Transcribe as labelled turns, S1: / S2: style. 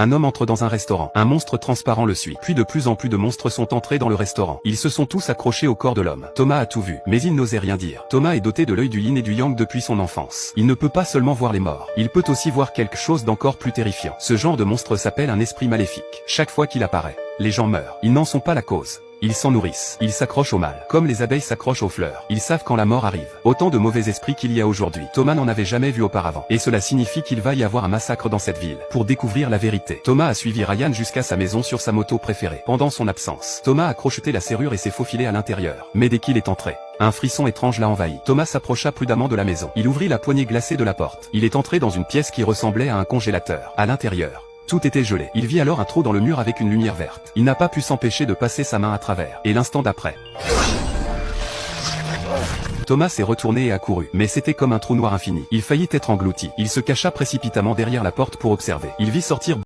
S1: Un homme entre dans un restaurant. Un monstre transparent le suit. Puis de plus en plus de monstres sont entrés dans le restaurant. Ils se sont tous accrochés au corps de l'homme. Thomas a tout vu, mais il n'osait rien dire. Thomas est doté de l'œil du yin et du yang depuis son enfance. Il ne peut pas seulement voir les morts. Il peut aussi voir quelque chose d'encore plus terrifiant. Ce genre de monstre s'appelle un esprit maléfique. Chaque fois qu'il apparaît, les gens meurent. Ils n'en sont pas la cause. Ils s'en nourrissent. Ils s'accrochent au mal. Comme les abeilles s'accrochent aux fleurs. Ils savent quand la mort arrive. Autant de mauvais esprits qu'il y a aujourd'hui. Thomas n'en avait jamais vu auparavant. Et cela signifie qu'il va y avoir un massacre dans cette ville. Pour découvrir la vérité, Thomas a suivi Ryan jusqu'à sa maison sur sa moto préférée. Pendant son absence, Thomas a crocheté la serrure et s'est faufilé à l'intérieur. Mais dès qu'il est entré, un frisson étrange l'a envahi. Thomas s'approcha prudemment de la maison. Il ouvrit la poignée glacée de la porte. Il est entré dans une pièce qui ressemblait à un congélateur. À l'intérieur, tout était gelé. Il vit alors un trou dans le mur avec une lumière verte. Il n'a pas pu s'empêcher de passer sa main à travers. Et l'instant d'après, Thomas s'est retourné et a couru. Mais c'était comme un trou noir infini. Il faillit être englouti. Il se cacha précipitamment derrière la porte pour observer. Il vit sortir